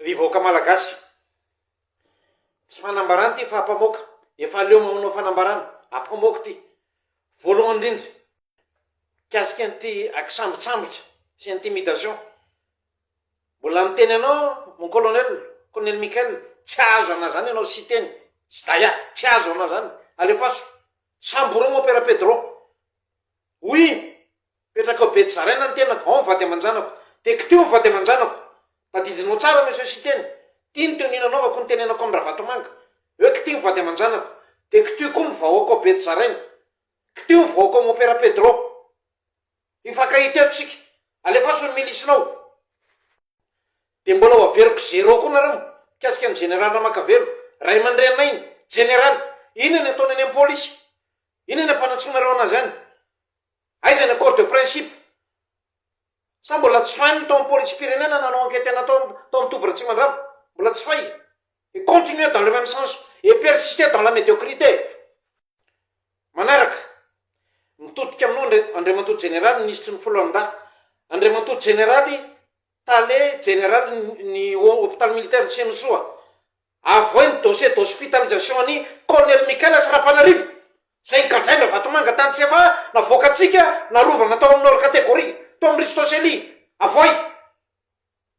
Rivoaka malagasy tsy fanambarana ty fa ampamoaka efa leo manao fanambarana ampamoaka ty voalohany indrindra kasika an'ity akisambotsambotra sy intimidation mbola miteny anao mon colonel Michael tsy azo ana zany anao sy teny sy daya tsy azo ana zany alefaso samboro mo pera Pedro oui petraka be tsaraina ny tenako ao mivady amanjanako tekitio mivady amanjanako tadidinao tsara monsieur sy teny tiny teo ninanaovako ny tenenako amin'ny Ravatomanga eo kitio mivady amanjanako de kitio koa mivahoako be tsaraina kitio mivahoako mo pera Pedro ifakahita eto tsika alefaso ny milisinao de mbola ho averiko zéro koa nareo kasika ny général Ramakavelo ray aman-drenay iny général iny ny ataony any amin'ny polisy iny ny ampanatsonareo anazy any aiza ny accord de principe sa mbola tsy fainy tao amin'ny polisy pirenena nanao enquête natao amin'ny Tobra tsy mandrava mbola tsy fay et continuer dans le même sens et persister dans la médiocrité manaraka mitodika aminao andriamantoto général ministre ny Folonda andriamantoto généraly tale général ny hôpital militaire Senosoa avoiny dossier d'hospitalisation any colonel Michael Sarapanarivo zay gadzaina Vatomanga tany tsy efa navoakatsika narova natao amin'olo catégorie to amin'ny Ristosely avoy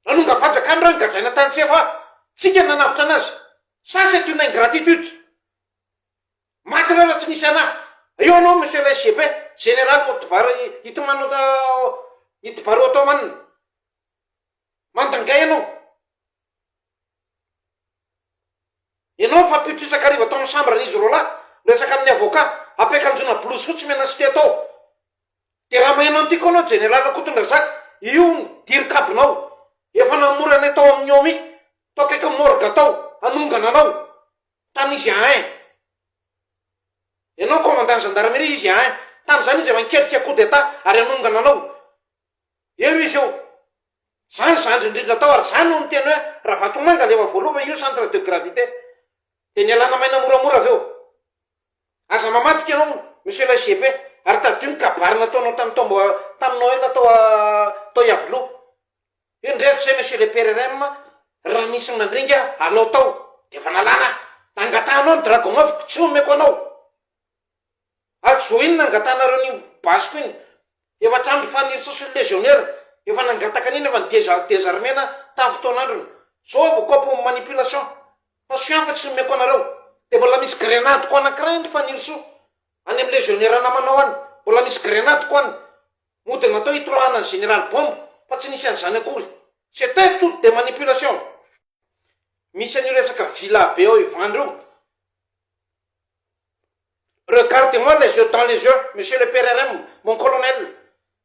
nanonga panjakany reo gadzaina tany tsy efa tsika nanavitra anazy ça c'est une ingratitude maty reo tsy nisy ana io anao monsieur le SGP général itibaro otomanina mandangay ianao fa pitisaka ariva atao amin'ny chambre n'izy roa lahy resaka amin'ny avocat apekanjona blouse fotsy menasy ty atao de raha mahinao antiako anao général Nakotondra Zaka io dirikabinao efa namorana atao amin'ny omi to akaiky morgue atao anongana anao tamin'izy ain ianao commandant gendarmerie izy ain tam'izany izy efa niketrika coup d'état ary anongana anao eo izy eo zany zandry indrindra tao ary zany no miteny hoe raha Vatomanga lefa voalova io centre de gravité de ny alana maina moramora aveo aza mamatika ianao monsieur le SGP ary tadio ny kabary nataonao taminao ela tao iavilo io ndreto zay monsieur le PRRM raha misy mandringa alao tao de fa nalana nangatanao ny dragon aviko tsy omeko anao azo iny nangatanareo ny basiko iny efa trano fanirsoso légionnaire efa nangataka an'iny efa ny désarmena tafotaonandrony so vokopo manipulation fa soafa tsy omeko anareo de mbola misy grenade ko anankiray ny fanirso any amin'ny légionnaire namanao any mbola misy grenade ko any mody natao hitrohana ny général bombe fa tsy nisy an'izany akory c'était toute des manipulations misy an'io resaka vila be ao ivandreo regardez-moi les yeux dans les yeux monsieur le PRRM mon colonel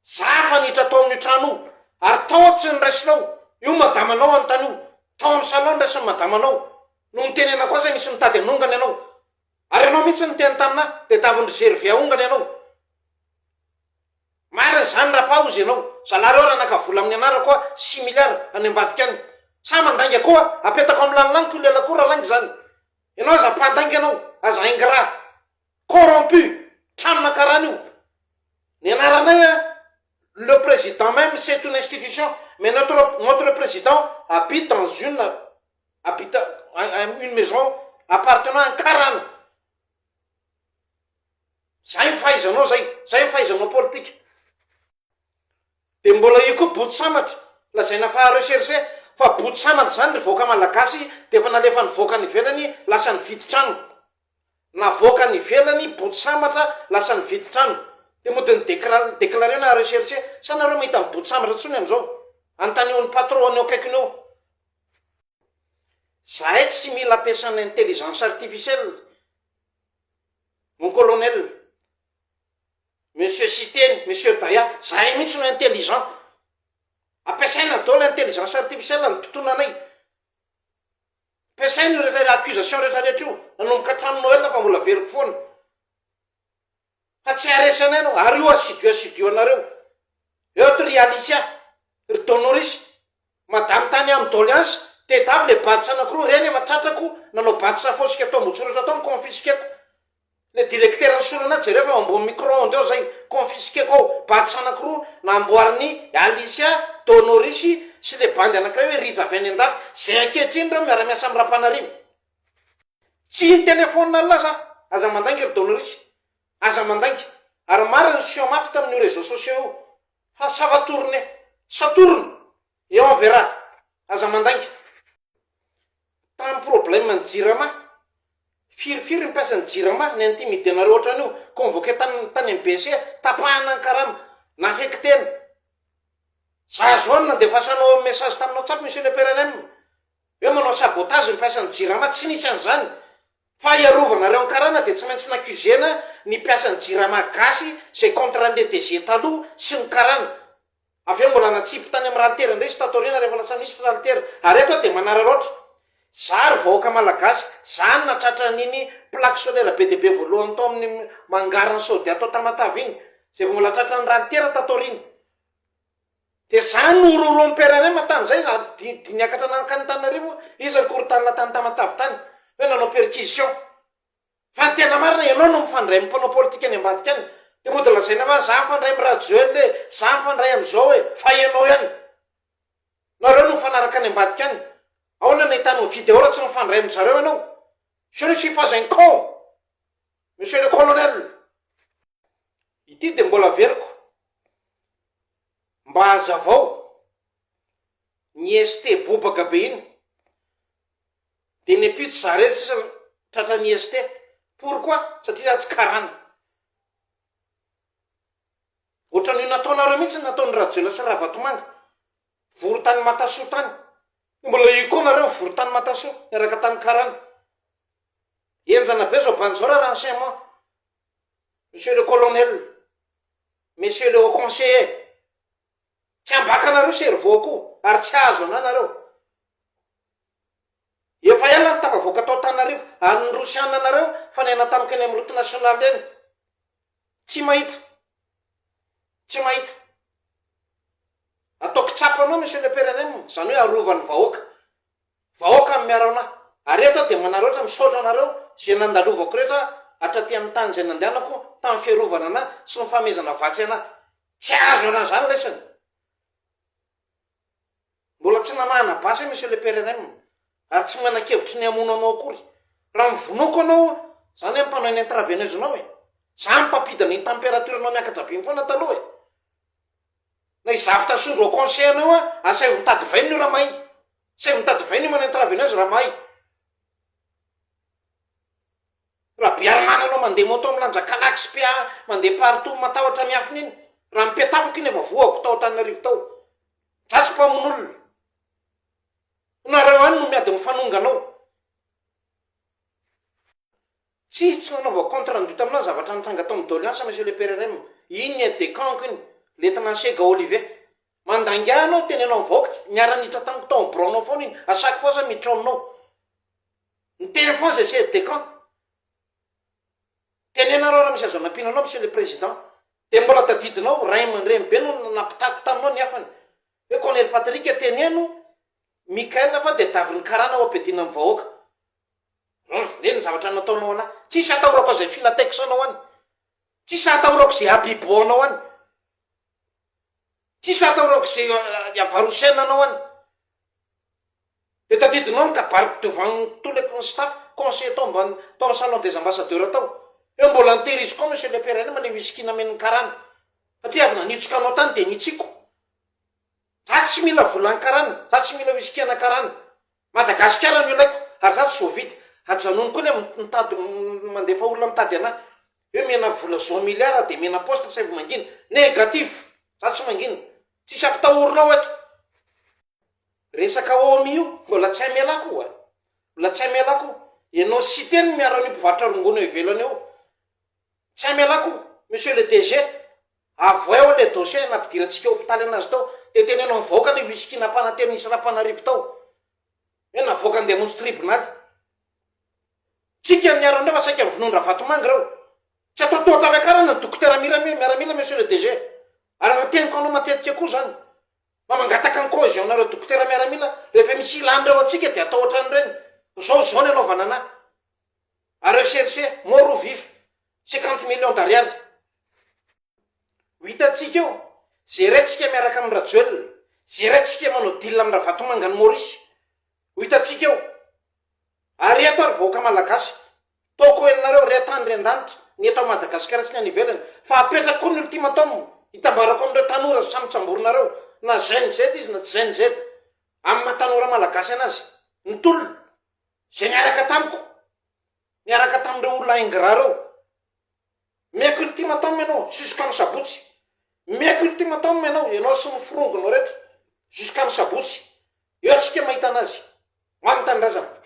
zafa nitra tao amin'ny trano ary tao tsy ny raisinao io madamanao any io tao amin'ny salon raisiny madamanao no mitenena koa zay misy mitady anongany ianao ary ianao mihitsy niteny tamina de tavindry zervy aongany ianao mariny zany rapaozy ianao salareo raha nakavola amin'ny anara koa 6 milliards any ambadika any sa mandanga koa apetako amin'ny lanilaniko lela koa raha langy zany ianao aza mpandanga ianao aza ingrat corrompu tranona karana io ny anaranay le président même c'est une institution mais notre président habite dans une maison appartenant à Karana zay fahaizanao zay fahaizanao politique de mbola io koa boty samatra lazaina fa recherche fa boty samatra zany nivoaka malagasy de efa nalefa nivoaka ny ivelany lasa nividy trano navoaka ny ivelany boty samatra lasa nividy trano de mody ny déclaré na recherche sanareo mahita ny boty samatra tsony am'izao antaneo ny patron eo akaikiny eo zahay tsy mila ampiasana intelligence artificielle mon colonel monsieur Siteny monsieur Daya zahay mihitsy no intelligent ampiasaina dao l'intelligence artificielle ny tontolonanay ampiasaina rehetra accusation rehetrarehetra io nanomboka hatraminao elona fa mbola veriko foana fa tsy aresanay anao ary io asidio anareo eoto ry Alicia ry Donoris madame tany amin'ny doléance de davy le badisa anakiro reny efa tratrako nanao badisa fosika atao motsoratra atao miconfiskeko le directeur ny solona jereo fa ambony micro-onde eo zay confisqueko ao badisa anakiro namboariny Alicia Donoris sy le bandy anankiray hoe rija avy any an-dafy zay ankehitriny reo miara-miasa amin'ny rapanariny. Tsy ny telefônina laza aza mandangy ry donorisy, aza mandangy ary marina ny sio mafy tamin'ny réseaux sociaux io fa savatorone satorona eo en verra aza mandangy. Tamin'ny problème ny jirama firifiry ny piasa ny jirama ny antimide nareo ohatran'io convoqué tany MBC tapahana ny karama nafektena zazoanina dia fasanao message taminao tsapy monsieur le PRNM hoe manao sabotage ny piasa ny jirama tsy nisy an'izany fa iarovana reo ny karana dia tsy maintsy nakuzena ny piasa ny jirama gasy zay contrat le DG taloha sy ny karana avy eo mbola natsipy tany amin'ny ralitera indray sy tatorina rehefa lasa misy ralitera ary eto dia manararoatra zary vahoaka malagasy zany natratra niny plaque solaire be dia be voalohany tao amin'ny mangarana saody atao tamatavy iny zay vao mbola tratra ny ralitera tatorina dia zany nororoan'ny PRNM tamin'izay diniakatra nankan'Antananarivo izy ny korotanina tany tamatavy tany hoe nanao perquisition fa ny tena marina ianao no mifandray amin'ny mpanao politika any ambadika any dia moa dia lazaina fa za mifandray amin'ny radioel za mifandray amin'izao hoe fa ianao ihany nareo no mifanaraka any ambadika any ahoana nahitana vidéo raha tsy mifandray amin'ny zareo ianao je ne suis pas un con monsieur le colonel. Ity dia mbola veriko mba hazavao ny ST bobaka be iny dia ny apito zareo sisa tratra ny ST pourquoi satria tsy karana ohatran'io nataonareo mihitsy nataon'ny radiola sy Ravatomanga vorotany matasoa tany mbola io nareo vorotany matasoa miaraka tany karana enjana be zao banjao raha renseignement monsieur le colonel monsieur le haut conseiller tsy ambaka nareo servoko ary tsy azo ana nareo efa iala ny tavavoaka tao Antananarivo ary ny rosiana nareo fa nena tamika any amin'ny route nationale eny tsy mahita ataoko tsapanao monsieur le PRNM zany hoe arovany vahoaka amin'ny miarana ary eto dia manaroatra misaotra anareo zay nandalovako rehetra hatraty amin'ny tany zay nandehanako tamin'ny fiarovana ana sy ny famezana vatsy ana tsy azo ana zany lesany mbola tsy namahana basy monsieur le PRNM ary tsy manan-kevitry ny amono anao akory raha mivonoko anao zany hoe mpanao ny intraveneuse anao e za mipampidana ny température anao miakatra be foana taloha e na izavitra sondro au conseil anao a asay mitady vainio raha mahay say mitady vainio mana intraveneuse raha mahay raha biarimana anao mandeha moto milanja kalaky sy pia mandeha partout matahotra miafina iny raha mipetafoko iny efa voako tao Antananarivo tao dratsy mpamon'olona nareo any no miady mifanonga anao tsy nanaova contre rendu taminao zavatra nitranga tao amin'ny doliansa monsieur le PRNM iny ny decanko iny letina sega Olivier mandanga anao tenenao mivaoka niara-nitra tamiko tao bronao foana iny à chaque fois za mitrononao niteny foana zay se decan tenenareo raha misy azo anampinanao monsieur le président dia mbola tadidinao ray aman-dreny be no napitako taminao ny afany hoe Colonel Patrick teneno Mikael fa dia davy ny karana ho ampedina amin'ny vahoaka le ny zavatra nataonao ana tsisy atahorako zay filateksanao any tsisy atahorako zay abiboanao any tsisy atahorako zay avarosenanao any dia tadidinao ny kabariko devant tous les staff conseiller tao ambany tao amin'ny salon des ambassadeurs tao eo mbola nitehiriziko koa monsieur le PRNM le wiskina men'ny karana satria avy nanitsoka anao tany dia nitsiko za tsy mila volany karana za tsy mila wiskiana karana Madagasikara no ilaiko ary za tsy sovity hajanony koa le mitady mandefa olona mitady ana hoe mena vola 100 milliards dia mena poste say vao mangina négatif za tsy mangina tsisy ampitahorinao eto resaka omi io mbola tsy amelako mbola tsy amelako ianao sy teny miara-ny mpivarotra rongono ivelany eo tsy amelako monsieur le DG avo eo le dossier nampidirantsika hôpitaly anazy tao dia tenenao mivaoaka le wiskina mpanateny nisy rapanarivo tao hoe navoaka andeha montsy tribunaly tsika niarandreo fa saika mivinondra Ravatomanga reo tsy atao toatra avy akarana ny dokotera miaramila monsieur le DG ary fa teniko anao matetika koa zany mamangataka ny cohésion nareo dokotera miaramila rehefa misy ilanyreo atsika dia atao ohatran'ireny zao ny anaovana ana à rechercher mort ou vif 50 millions d'ariary ho hitatsika eo zay raintsika miaraka amin'ny rajoel zerayntsika manao dila amin'ny Ravatomanga ny Maorisy ho hitatsika eo ary eto ary vahoaka malagasy toko enareo retany rendanitra ny eto Madagasikara sy ny any ivelany fa apetraka koa ny ultimatum hitambarako amin'ireo tanora samy tsamborinareo na ZNZ izy na tsy ZNZ amin'ny mahatanora malagasy anazy ny tolona zay niaraka tamiko niaraka tamin'ireo olona ingrat reo meko ultimatum ianao jusqu'amin'ny sabotsy meko ultimatum ianao sy ny firongonao rehetra jusqu'amin'ny sabotsy eo atsika mahita anazy ho amin'ny tanindrazana